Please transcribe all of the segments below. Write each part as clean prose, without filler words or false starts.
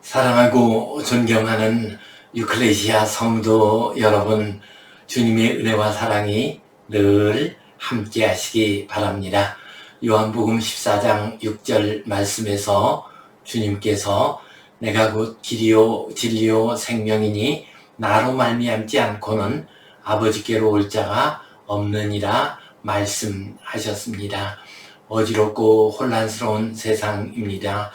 사랑하고 존경하는 유클레시아 성도 여러분, 주님의 은혜와 사랑이 늘 함께 하시기 바랍니다. 요한복음 14장 6절 말씀에서 주님께서 내가 곧 길이요 진리요 생명이니 나로 말미암지 않고는 아버지께로 올 자가 없느니라 말씀하셨습니다. 어지럽고 혼란스러운 세상입니다.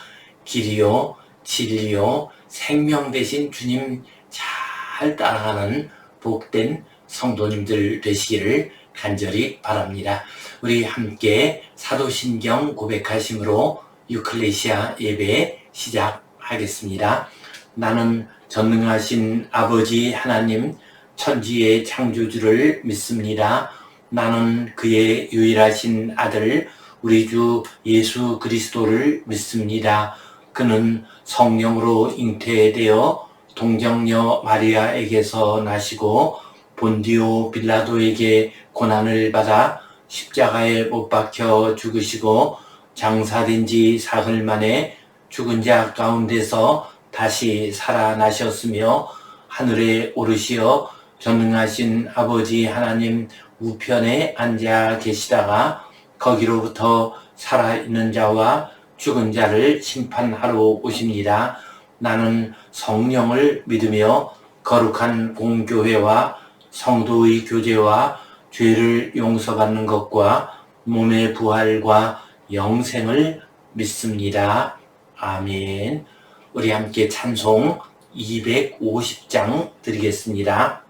길이요 진리요 생명 되신 주님 잘 따라가는 복된 성도님들 되시기를 간절히 바랍니다. 우리 함께 사도신경 고백하심으로 유클레시아 예배 시작하겠습니다. 나는 전능하신 아버지 하나님 천지의 창조주를 믿습니다. 나는 그의 유일하신 아들 우리 주 예수 그리스도를 믿습니다. 그는 성령으로 잉태되어 동정녀 마리아에게서 나시고 본디오 빌라도에게 고난을 받아 십자가에 못 박혀 죽으시고 장사된 지 사흘 만에 죽은 자 가운데서 다시 살아나셨으며 하늘에 오르시어 전능하신 아버지 하나님 우편에 앉아 계시다가 거기로부터 살아있는 자와 죽은 자를 심판하러 오십니다. 나는 성령을 믿으며 거룩한 공교회와 성도의 교제와 죄를 용서받는 것과 몸의 부활과 영생을 믿습니다. 아멘. 우리 함께 찬송 250장 드리겠습니다.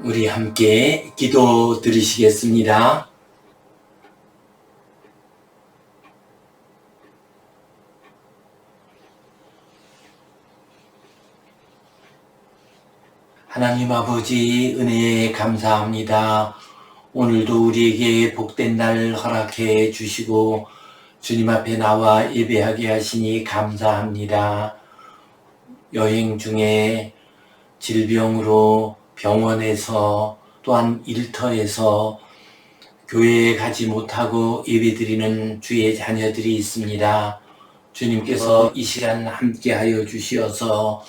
우리 함께 기도 드리시겠습니다. 하나님 아버지 은혜에 감사합니다. 오늘도 우리에게 복된 날 허락해 주시고 주님 앞에 나와 예배하게 하시니 감사합니다. 여행 중에 질병으로 병원에서 또한 일터에서 교회에 가지 못하고 예배드리는 주의 자녀들이 있습니다. 주님께서 이 시간 함께하여 주시어서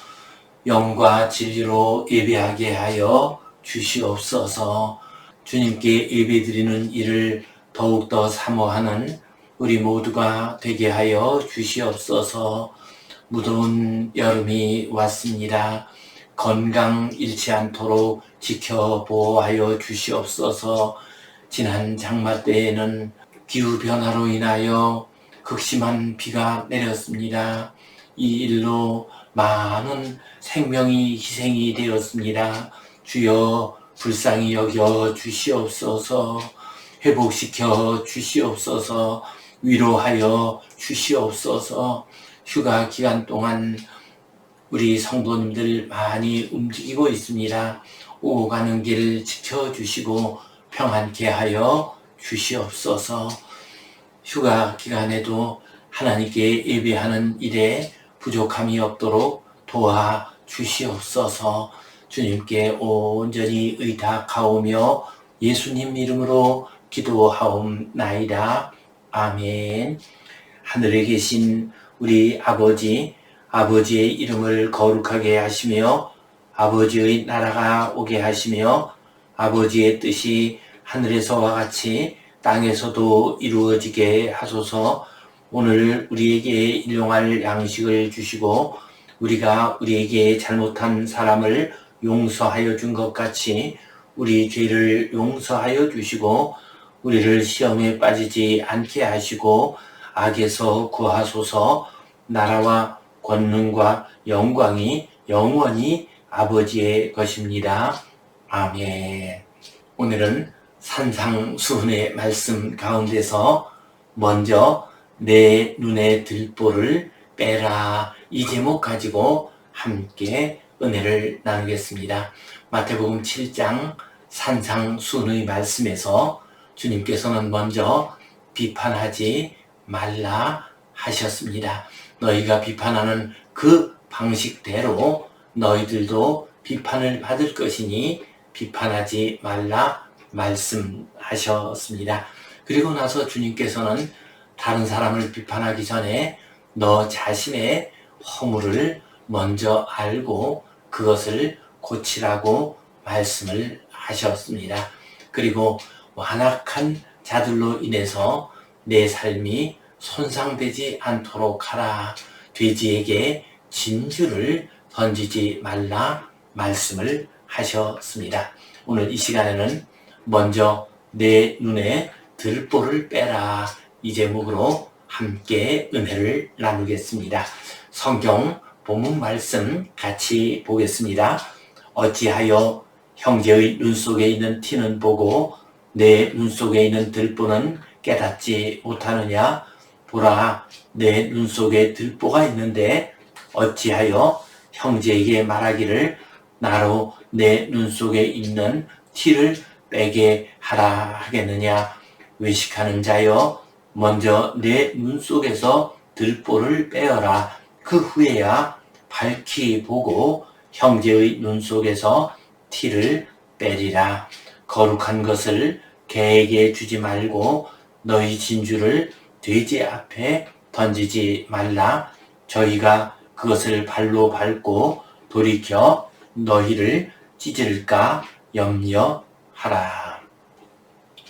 영과 진리로 예배하게 하여 주시옵소서. 주님께 예배드리는 일을 더욱더 사모하는 우리 모두가 되게 하여 주시옵소서. 무더운 여름이 왔습니다. 건강 잃지 않도록 지켜보호하여 주시옵소서. 지난 장마 때에는 기후변화로 인하여 극심한 비가 내렸습니다. 이 일로 많은 생명이 희생이 되었습니다. 주여 불쌍히 여겨 주시옵소서. 회복시켜 주시옵소서. 위로하여 주시옵소서. 휴가 기간 동안 우리 성도님들 많이 움직이고 있습니다. 오고 가는 길 지켜주시고 평안케 하여 주시옵소서. 휴가 기간에도 하나님께 예배하는 일에 부족함이 없도록 도와 주시옵소서. 주님께 온전히 의탁하오며 예수님 이름으로 기도하옵나이다. 아멘. 하늘에 계신 우리 아버지의 이름을 거룩하게 하시며 아버지의 나라가 오게 하시며 아버지의 뜻이 하늘에서와 같이 땅에서도 이루어지게 하소서. 오늘 우리에게 일용할 양식을 주시고 우리가 우리에게 잘못한 사람을 용서하여 준 것 같이 우리 죄를 용서하여 주시고 우리를 시험에 빠지지 않게 하시고 악에서 구하소서. 나라와 권능과 영광이 영원히 아버지의 것입니다. 아멘. 오늘은 산상수훈의 말씀 가운데서 먼저 내 눈에 들보를 빼라, 이 제목 가지고 함께 은혜를 나누겠습니다. 마태복음 7장 산상수훈의 말씀에서 주님께서는 먼저 비판하지 말라 하셨습니다. 너희가 비판하는 그 방식대로 너희들도 비판을 받을 것이니 비판하지 말라 말씀하셨습니다. 그리고 나서 주님께서는 다른 사람을 비판하기 전에 너 자신의 허물을 먼저 알고 그것을 고치라고 말씀을 하셨습니다. 그리고 완악한 자들로 인해서 내 삶이 손상되지 않도록 하라. 돼지에게 진주를 던지지 말라 말씀을 하셨습니다. 오늘 이 시간에는 먼저 내 눈에 들보를 빼라, 이 제목으로 함께 은혜를 나누겠습니다. 성경 본문 말씀 같이 보겠습니다. 어찌하여 형제의 눈 속에 있는 티는 보고 내 눈 속에 있는 들보는 깨닫지 못하느냐? 보라, 내 눈 속에 들보가 있는데 어찌하여 형제에게 말하기를 나로 내 눈 속에 있는 티를 빼게 하라 하겠느냐? 외식하는 자여, 먼저 내 눈 속에서 들보를 빼어라. 그 후에야 밝히 보고 형제의 눈 속에서 티를 빼리라. 거룩한 것을 개에게 주지 말고 너희 진주를 돼지 앞에 던지지 말라. 저희가 그것을 발로 밟고 돌이켜 너희를 찢을까 염려하라.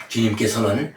주님께서는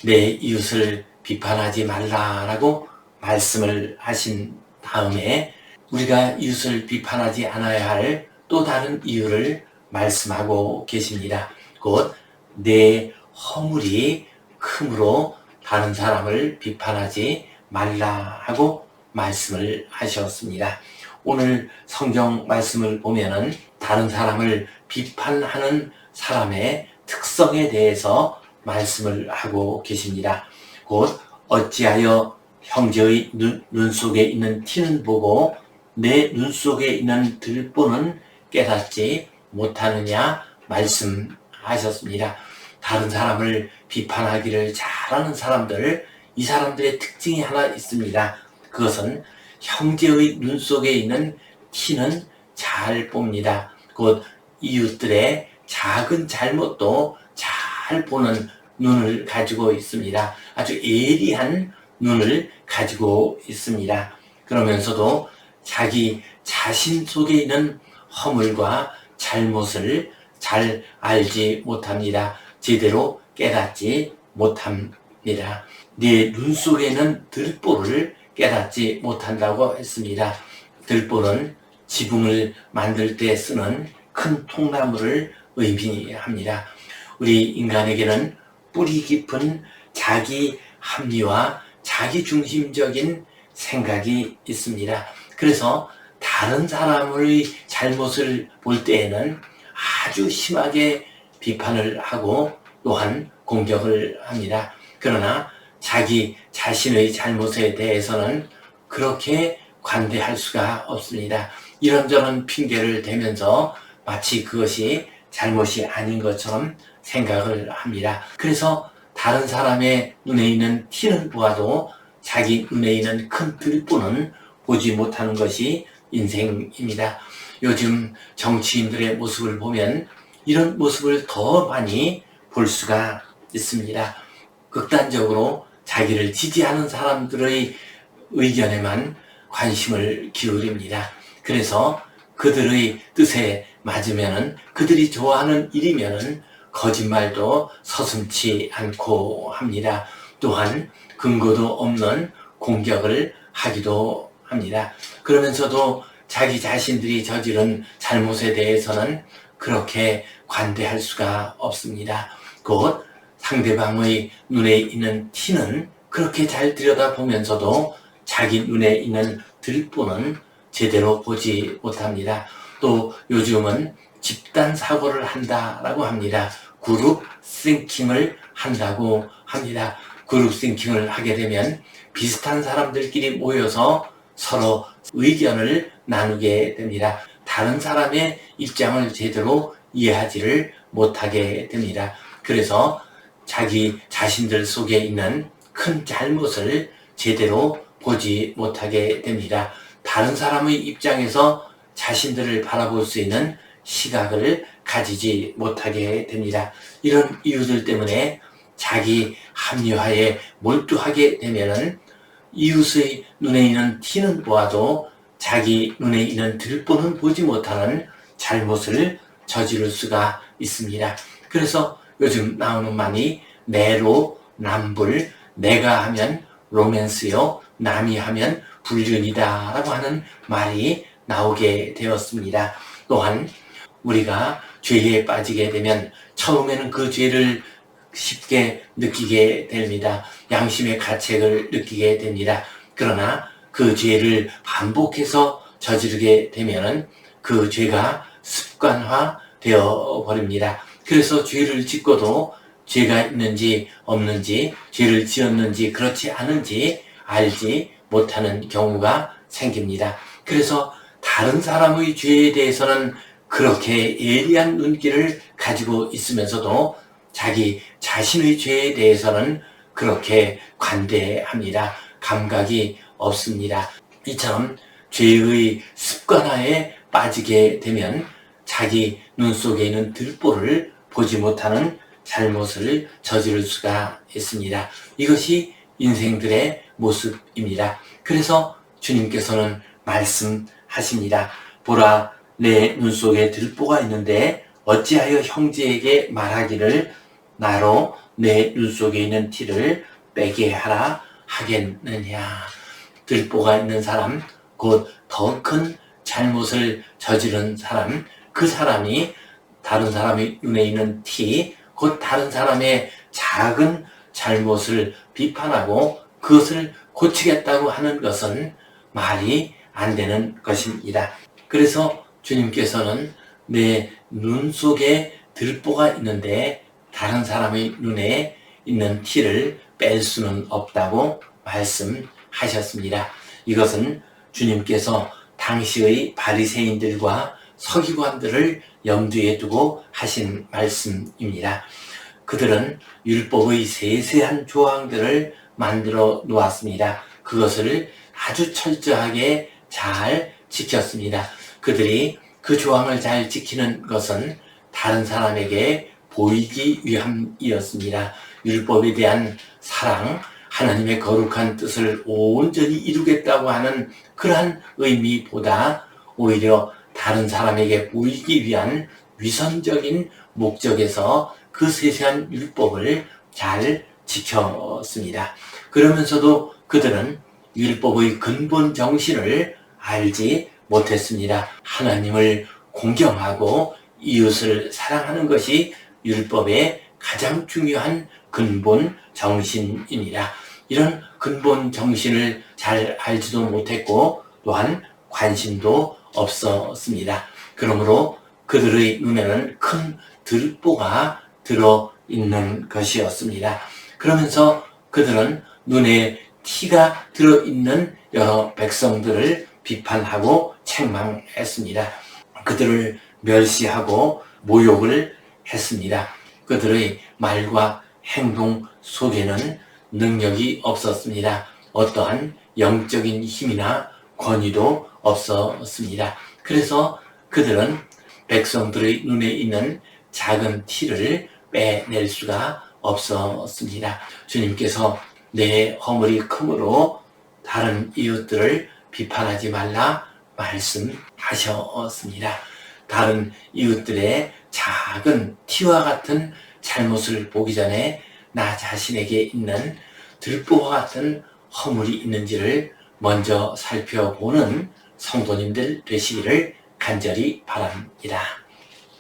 내 이웃을 비판하지 말라라고 말씀을 하신 다음에 우리가 이웃을 비판하지 않아야 할 또 다른 이유를 말씀하고 계십니다. 곧 내 허물이 크므로 다른 사람을 비판하지 말라 하고 말씀을 하셨습니다. 오늘 성경 말씀을 보면은 다른 사람을 비판하는 사람의 특성에 대해서 말씀을 하고 계십니다. 곧 어찌하여 형제의 눈 속에 있는 티는 보고 내 눈 속에 있는 들보는 깨닫지 못하느냐 말씀하셨습니다. 다른 사람을 비판하기를 잘하는 사람들, 이 사람들의 특징이 하나 있습니다. 그것은 형제의 눈 속에 있는 티는 잘 봅니다. 곧 이웃들의 작은 잘못도 잘 보는 눈을 가지고 있습니다. 아주 예리한 눈을 가지고 있습니다. 그러면서도 자기 자신 속에 있는 허물과 잘못을 잘 알지 못합니다. 제대로 깨닫지 못합니다. 네 눈 속에는 들보를 깨닫지 못한다고 했습니다. 들보는 지붕을 만들 때 쓰는 큰 통나무를 의미합니다. 우리 인간에게는 뿌리 깊은 자기 합리와 자기 중심적인 생각이 있습니다. 그래서 다른 사람의 잘못을 볼 때에는 아주 심하게 비판을 하고 또한 공격을 합니다. 그러나 자기 자신의 잘못에 대해서는 그렇게 관대할 수가 없습니다. 이런저런 핑계를 대면서 마치 그것이 잘못이 아닌 것처럼 생각을 합니다. 그래서 다른 사람의 눈에 있는 티는 보아도 자기 눈에 있는 큰 들보는 보지 못하는 것이 인생입니다. 요즘 정치인들의 모습을 보면 이런 모습을 더 많이 볼 수가 있습니다. 극단적으로 자기를 지지하는 사람들의 의견에만 관심을 기울입니다. 그래서 그들의 뜻에 맞으면은, 그들이 좋아하는 일이면은 거짓말도 서슴지 않고 합니다. 또한 근거도 없는 공격을 하기도 합니다. 그러면서도 자기 자신들이 저지른 잘못에 대해서는 그렇게 관대할 수가 없습니다. 곧 상대방의 눈에 있는 티는 그렇게 잘 들여다보면서도 자기 눈에 있는 들보는 제대로 보지 못합니다. 또 요즘은 집단 사고를 한다라고 합니다. 그룹 싱킹을 한다고 합니다. 그룹 싱킹을 하게 되면 비슷한 사람들끼리 모여서 서로 의견을 나누게 됩니다. 다른 사람의 입장을 제대로 이해하지를 못하게 됩니다. 그래서 자기 자신들 속에 있는 큰 잘못을 제대로 보지 못하게 됩니다. 다른 사람의 입장에서 자신들을 바라볼 수 있는 시각을 가지지 못하게 됩니다. 이런 이유들 때문에 자기 합리화에 몰두하게 되면은 이웃의 눈에 있는 티는 보아도 자기 눈에 있는 들보는 보지 못하는 잘못을 저지를 수가 있습니다. 그래서 요즘 나오는 말이 내로남불, 내가 하면 로맨스요, 남이 하면 불륜이다 라고 하는 말이 나오게 되었습니다. 또한 우리가 죄에 빠지게 되면 처음에는 그 죄를 쉽게 느끼게 됩니다. 양심의 가책을 느끼게 됩니다. 그러나 그 죄를 반복해서 저지르게 되면은 그 죄가 습관화 되어 버립니다. 그래서 죄를 짓고도 죄가 있는지 없는지, 죄를 지었는지 그렇지 않은지 알지 못하는 경우가 생깁니다. 그래서 다른 사람의 죄에 대해서는 그렇게 예리한 눈길을 가지고 있으면서도 자기 자신의 죄에 대해서는 그렇게 관대합니다. 감각이 없습니다. 이처럼 죄의 습관화에 빠지게 되면 자기 눈 속에 있는 들보를 보지 못하는 잘못을 저지를 수가 있습니다. 이것이 인생들의 모습입니다. 그래서 주님께서는 말씀하십니다. 보라, 내 눈 속에 들보가 있는데 어찌하여 형제에게 말하기를 나로 내 눈 속에 있는 티를 빼게 하라 하겠느냐. 들보가 있는 사람, 곧 더 큰 잘못을 저지른 사람, 그 사람이 다른 사람의 눈에 있는 티, 곧 다른 사람의 작은 잘못을 비판하고 그것을 고치겠다고 하는 것은 말이 안 되는 것입니다. 그래서 주님께서는 내 눈 속에 들보가 있는데 다른 사람의 눈에 있는 티를 뺄 수는 없다고 말씀하셨습니다. 이것은 주님께서 당시의 바리새인들과 서기관들을 염두에 두고 하신 말씀입니다. 그들은 율법의 세세한 조항들을 만들어 놓았습니다. 그것을 아주 철저하게 잘 지켰습니다. 그들이 그 조항을 잘 지키는 것은 다른 사람에게 보이기 위함이었습니다. 율법에 대한 사랑, 하나님의 거룩한 뜻을 온전히 이루겠다고 하는 그러한 의미보다 오히려 다른 사람에게 보이기 위한 위선적인 목적에서 그 세세한 율법을 잘 지켰습니다. 그러면서도 그들은 율법의 근본 정신을 알지 못했습니다. 하나님을 공경하고 이웃을 사랑하는 것이 율법의 가장 중요한 근본 정신입니다. 이런 근본 정신을 잘 알지도 못했고 또한 관심도 없었습니다. 그러므로 그들의 눈에는 큰 들보가 들어있는 것이었습니다. 그러면서 그들은 눈에 티가 들어있는 여러 백성들을 비판하고 책망했습니다. 그들을 멸시하고 모욕을 했습니다. 그들의 말과 행동 속에는 능력이 없었습니다. 어떠한 영적인 힘이나 권위도 없었습니다. 그래서 그들은 백성들의 눈에 있는 작은 티를 빼낼 수가 없었습니다. 주님께서 내 허물이 크므로 다른 이웃들을 비판하지 말라 말씀하셨습니다. 다른 이웃들의 작은 티와 같은 잘못을 보기 전에 나 자신에게 있는 들보와 같은 허물이 있는지를 먼저 살펴보는 성도님들 되시기를 간절히 바랍니다.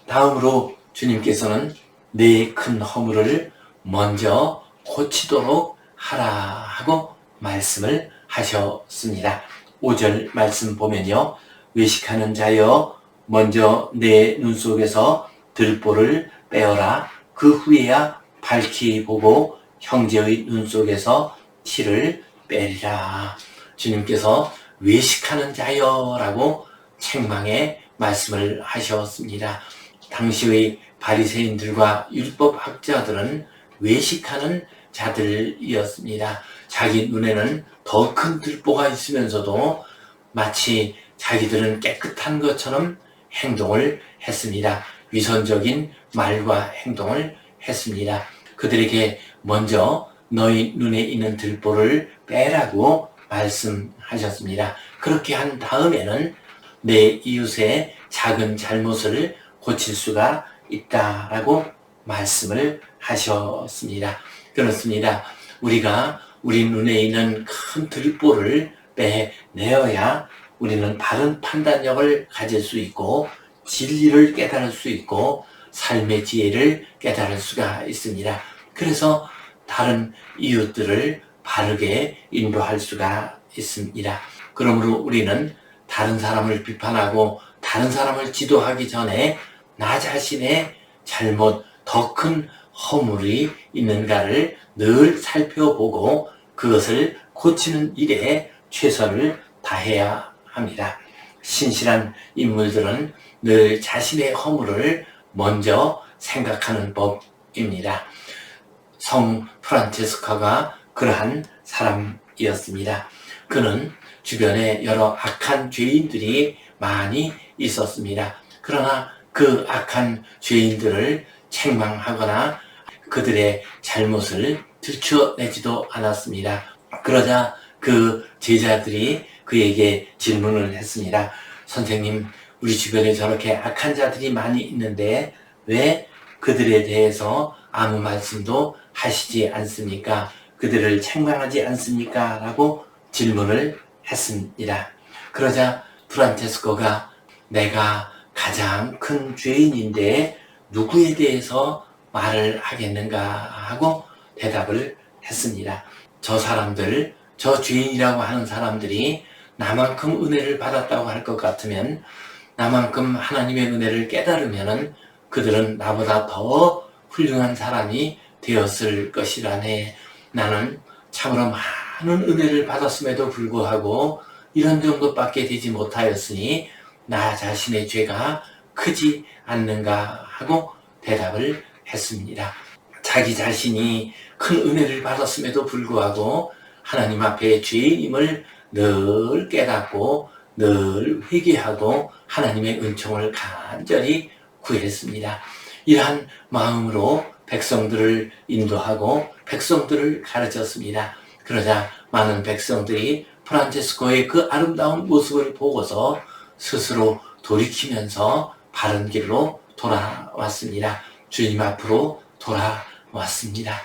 다음으로 주님께서는 내 큰 허물을 먼저 고치도록 하라 하고 말씀을 하셨습니다. 5절 말씀 보면요. 외식하는 자여 먼저 내 눈 속에서 들보를 빼어라. 그 후에야 밝히 보고 형제의 눈 속에서 티를 빼리라. 주님께서 외식하는 자여라고 책망의 말씀을 하셨습니다. 당시의 바리새인들과 율법학자들은 외식하는 자들이었습니다. 자기 눈에는 더 큰 들보가 있으면서도 마치 자기들은 깨끗한 것처럼 행동을 했습니다. 위선적인 말과 행동을 했습니다. 그들에게 먼저 너희 눈에 있는 들보를 빼라고 말씀하셨습니다. 그렇게 한 다음에는 내 이웃의 작은 잘못을 고칠 수가 있다라고 말씀을 하셨습니다. 그렇습니다. 우리가 우리 눈에 있는 큰 들보를 빼내어야 우리는 바른 판단력을 가질 수 있고 진리를 깨달을 수 있고 삶의 지혜를 깨달을 수가 있습니다. 그래서 다른 이웃들을 바르게 인도할 수가 있습니다. 그러므로 우리는 다른 사람을 비판하고 다른 사람을 지도하기 전에 나 자신의 잘못, 더 큰 허물이 있는가를 늘 살펴보고 그것을 고치는 일에 최선을 다해야 합니다. 신실한 인물들은 늘 자신의 허물을 먼저 생각하는 법입니다. 성 프란체스카가 그러한 사람이었습니다. 그는 주변에 여러 악한 죄인들이 많이 있었습니다. 그러나 그 악한 죄인들을 책망하거나 그들의 잘못을 들춰내지도 않았습니다. 그러자 그 제자들이 그에게 질문을 했습니다. 선생님, 우리 주변에 저렇게 악한 자들이 많이 있는데 왜 그들에 대해서 아무 말씀도 하시지 않습니까? 그들을 책망하지 않습니까? 라고 질문을 했습니다. 그러자 프란체스코가 내가 가장 큰 죄인인데 누구에 대해서 말을 하겠는가 하고 대답을 했습니다. 저 사람들, 저 죄인이라고 하는 사람들이 나만큼 은혜를 받았다고 할 것 같으면, 나만큼 하나님의 은혜를 깨달으면 그들은 나보다 더 훌륭한 사람이 되었을 것이라네. 나는 참으로 많은 은혜를 받았음에도 불구하고 이런 정도밖에 되지 못하였으니 나 자신의 죄가 크지 않는가 하고 대답을 했습니다. 자기 자신이 큰 은혜를 받았음에도 불구하고 하나님 앞에 죄인임을 늘 깨닫고 늘 회개하고 하나님의 은총을 간절히 구했습니다. 이러한 마음으로 백성들을 인도하고 백성들을 가르쳤습니다. 그러자 많은 백성들이 프란체스코의 그 아름다운 모습을 보고서 스스로 돌이키면서 바른 길로 돌아왔습니다. 주님 앞으로 돌아왔습니다.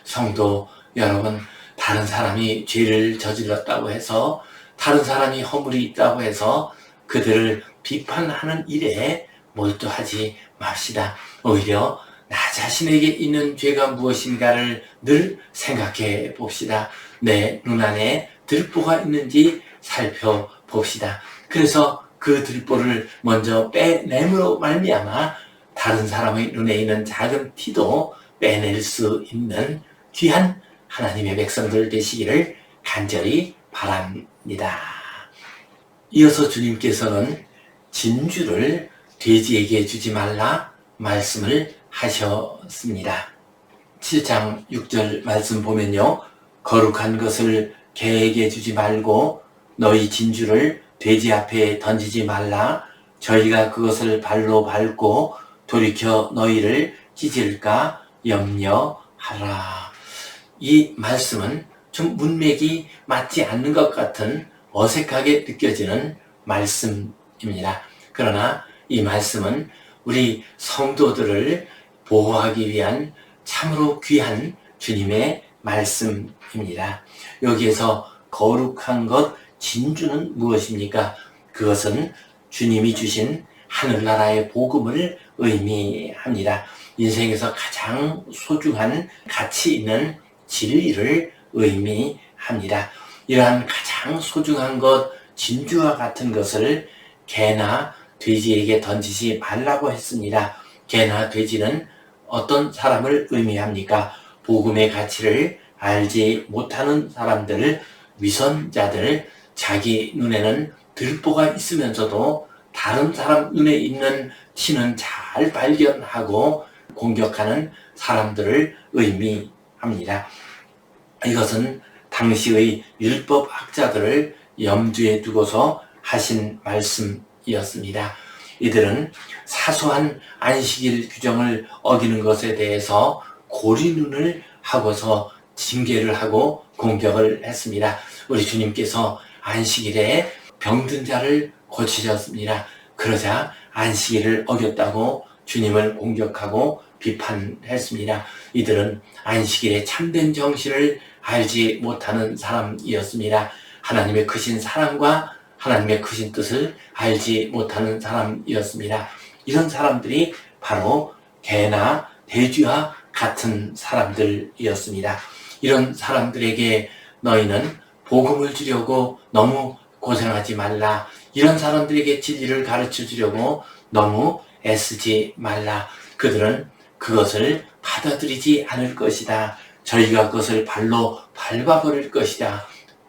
성도 여러분, 다른 사람이 죄를 저질렀다고 해서, 다른 사람이 허물이 있다고 해서 그들을 비판하는 일에 몰두하지 맙시다. 오히려 나 자신에게 있는 죄가 무엇인가를 늘 생각해 봅시다. 내 눈 안에 들보가 있는지 살펴봅시다. 그래서 그 들보를 먼저 빼냄으로 말미암아 다른 사람의 눈에 있는 작은 티도 빼낼 수 있는 귀한 하나님의 백성들 되시기를 간절히 바랍니다. 이어서 주님께서는 진주를 돼지에게 주지 말라 말씀을 하셨습니다. 7장 6절 말씀 보면요, 거룩한 것을 개에게 주지 말고 너희 진주를 돼지 앞에 던지지 말라. 저희가 그것을 발로 밟고 돌이켜 너희를 찢을까 염려하라. 이 말씀은 좀 문맥이 맞지 않는 것 같은 어색하게 느껴지는 말씀입니다. 그러나 이 말씀은 우리 성도들을 보호하기 위한 참으로 귀한 주님의 말씀입니다. 여기에서 거룩한 것, 진주는 무엇입니까? 그것은 주님이 주신 하늘나라의 복음을 의미합니다. 인생에서 가장 소중한 가치 있는 진리를 의미합니다. 이러한 가장 소중한 것, 진주와 같은 것을 개나 돼지에게 던지지 말라고 했습니다. 개나 돼지는 어떤 사람을 의미합니까? 복음의 가치를 알지 못하는 사람들, 위선자들, 자기 눈에는 들보가 있으면서도 다른 사람 눈에 있는 티는 잘 발견하고 공격하는 사람들을 의미합니다. 이것은 당시의 율법학자들을 염두에 두고서 하신 말씀이었습니다. 이들은 사소한 안식일 규정을 어기는 것에 대해서 고리눈을 하고서 징계를 하고 공격을 했습니다. 우리 주님께서 안식일에 병든 자를 고치셨습니다. 그러자 안식일을 어겼다고 주님을 공격하고 비판했습니다. 이들은 안식일의 참된 정신을 알지 못하는 사람이었습니다. 하나님의 크신 사랑과 하나님의 크신 뜻을 알지 못하는 사람이었습니다. 이런 사람들이 바로 개나 돼지와 같은 사람들이었습니다. 이런 사람들에게 너희는 복음을 주려고 너무 고생하지 말라. 이런 사람들에게 진리를 가르쳐 주려고 너무 애쓰지 말라. 그들은 그것을 받아들이지 않을 것이다. 저희가 그것을 발로 밟아버릴 것이다.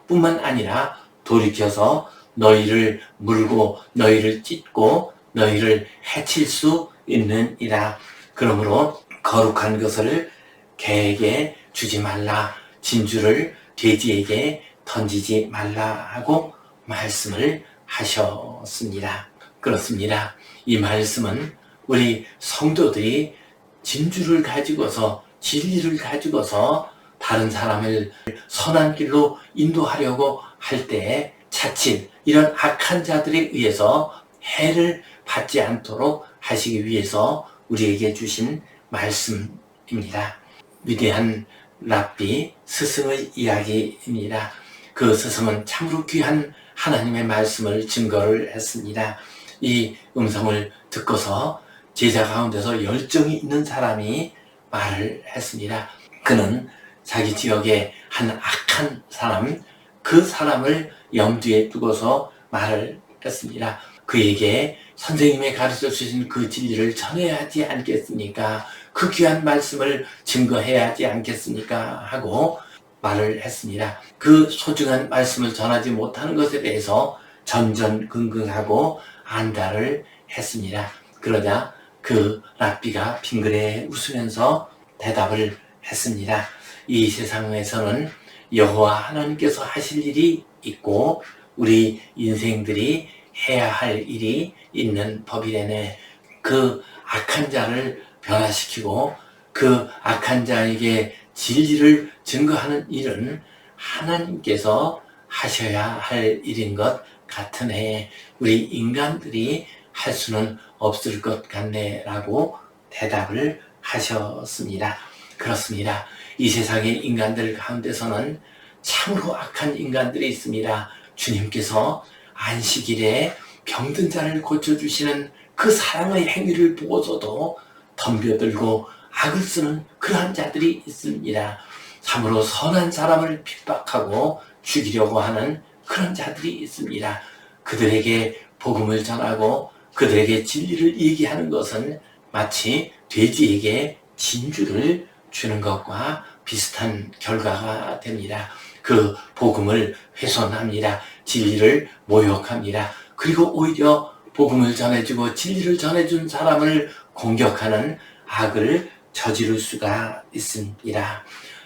뿐만 아니라 돌이켜서 너희를 물고 너희를 찢고 너희를 해칠 수 있느니라. 그러므로 거룩한 것을 개에게 주지 말라. 진주를 돼지에게 던지지 말라 하고 말씀을 하셨습니다. 그렇습니다. 이 말씀은 우리 성도들이 진주를 가지고서, 진리를 가지고서 다른 사람을 선한 길로 인도하려고 할 때에 자칫 이런 악한 자들에 의해서 해를 받지 않도록 하시기 위해서 우리에게 주신 말씀입니다. 위대한 랍비 스승의 이야기입니다. 그 스승은 참으로 귀한 하나님의 말씀을 증거를 했습니다. 이 음성을 듣고서 제자 가운데서 열정이 있는 사람이 말을 했습니다. 그는 자기 지역의 한 악한 사람, 그 사람을 염두에 두고서 말을 했습니다. 그에게 선생님의 가르쳐 주신 그 진리를 전해야 하지 않겠습니까? 그 귀한 말씀을 증거해야 하지 않겠습니까? 하고 말을 했습니다. 그 소중한 말씀을 전하지 못하는 것에 대해서 전전긍긍하고 안달을 했습니다. 그러자 그 랍비가 빙그레 웃으면서 대답을 했습니다. 이 세상에서는 여호와 하나님께서 하실 일이 있고 우리 인생들이 해야 할 일이 있는 법이래네. 그 악한 자를 변화시키고 그 악한 자에게 진리를 증거하는 일은 하나님께서 하셔야 할 일인 것 같으네. 우리 인간들이 할 수는 없을 것 같네 라고 대답을 하셨습니다. 그렇습니다. 이 세상의 인간들 가운데서는 참으로 악한 인간들이 있습니다. 주님께서 안식일에 병든 자를 고쳐주시는 그 사랑의 행위를 보고서도 덤벼들고 악을 쓰는 그러한 자들이 있습니다. 참으로 선한 사람을 핍박하고 죽이려고 하는 그런 자들이 있습니다. 그들에게 복음을 전하고 그들에게 진리를 얘기하는 것은 마치 돼지에게 진주를 주는 것과 비슷한 결과가 됩니다. 그 복음을 훼손합니다. 진리를 모욕합니다. 그리고 오히려 복음을 전해주고 진리를 전해준 사람을 공격하는 악을 저지를 수가 있습니다.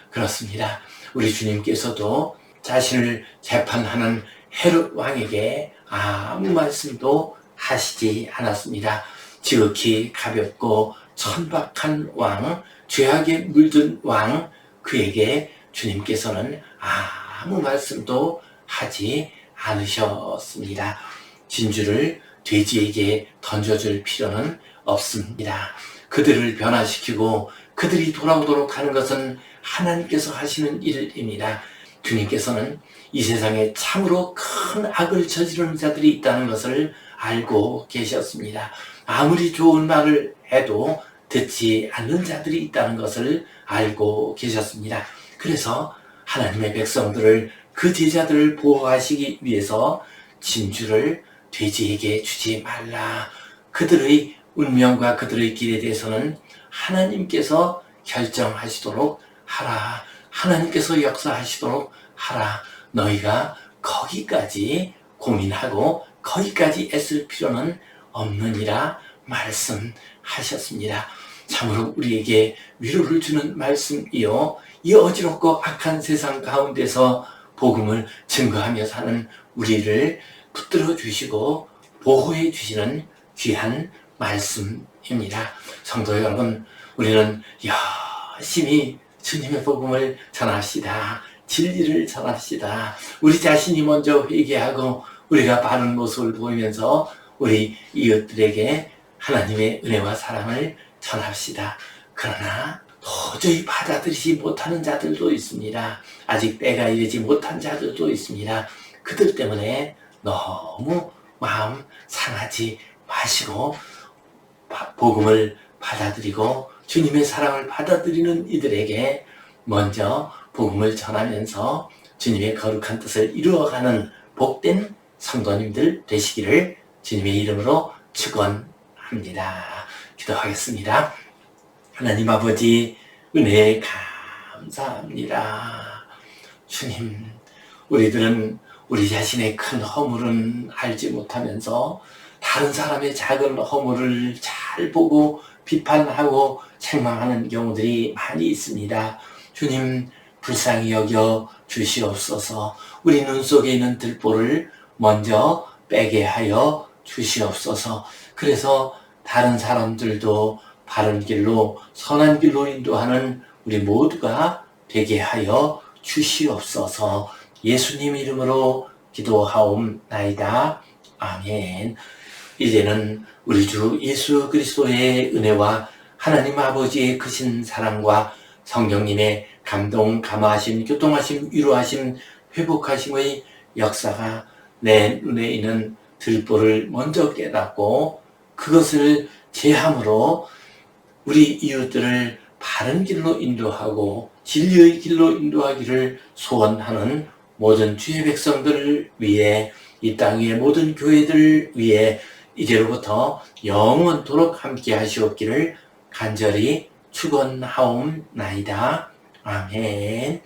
그렇습니다. 우리 주님께서도 자신을 재판하는 헤롯 왕에게 아무 말씀도 하시지 않았습니다. 지극히 가볍고 천박한 왕, 죄악에 물든 왕, 그에게 주님께서는 아무 말씀도 하지 않으셨습니다. 진주를 돼지에게 던져줄 필요는 없습니다. 그들을 변화시키고 그들이 돌아오도록 하는 것은 하나님께서 하시는 일입니다. 주님께서는 이 세상에 참으로 큰 악을 저지르는 자들이 있다는 것을 알고 계셨습니다. 아무리 좋은 말을 해도 듣지 않는 자들이 있다는 것을 알고 계셨습니다. 그래서 하나님의 백성들을, 그 제자들을 보호하시기 위해서 진주를 돼지에게 주지 말라. 그들의 운명과 그들의 길에 대해서는 하나님께서 결정하시도록 하라. 하나님께서 역사하시도록 하라. 너희가 거기까지 고민하고 거기까지 애쓸 필요는 없느니라 말씀하셨습니다. 참으로 우리에게 위로를 주는 말씀이요, 이 어지럽고 악한 세상 가운데서 복음을 증거하며 사는 우리를 붙들어 주시고 보호해 주시는 귀한 말씀입니다. 성도 여러분, 우리는 열심히 주님의 복음을 전합시다. 진리를 전합시다. 우리 자신이 먼저 회개하고 우리가 바른 모습을 보이면서 우리 이웃들에게 하나님의 은혜와 사랑을 전합시다. 그러나 도저히 받아들이지 못하는 자들도 있습니다. 아직 때가 이르지 못한 자들도 있습니다. 그들 때문에 너무 마음 상하지 마시고 복음을 받아들이고 주님의 사랑을 받아들이는 이들에게 먼저 복음을 전하면서 주님의 거룩한 뜻을 이루어가는 복된 성도님들 되시기를 주님의 이름으로 축원합니다. 기도하겠습니다. 하나님 아버지, 은혜 감사합니다. 주님, 우리들은 우리 자신의 큰 허물은 알지 못하면서 다른 사람의 작은 허물을 잘 보고 비판하고 책망하는 경우들이 많이 있습니다. 주님, 불쌍히 여겨 주시옵소서. 우리 눈 속에 있는 들보를 먼저 빼게 하여 주시옵소서. 그래서 다른 사람들도 바른 길로, 선한 길로 인도하는 우리 모두가 되게 하여 주시옵소서. 예수님 이름으로 기도하옵나이다. 아멘. 이제는 우리 주 예수 그리스도의 은혜와 하나님 아버지의 크신 사랑과 성령님의 감동, 감화하심, 교통하심, 위로하심, 회복하심의 역사가 내 눈에 있는 들보를 먼저 깨닫고 그것을 제함으로 우리 이웃들을 바른 길로 인도하고 진리의 길로 인도하기를 소원하는 모든 주의 백성들을 위해, 이 땅 위의 모든 교회들을 위해 이제로부터 영원토록 함께 하시옵기를 간절히 축원하옵나이다. 아멘.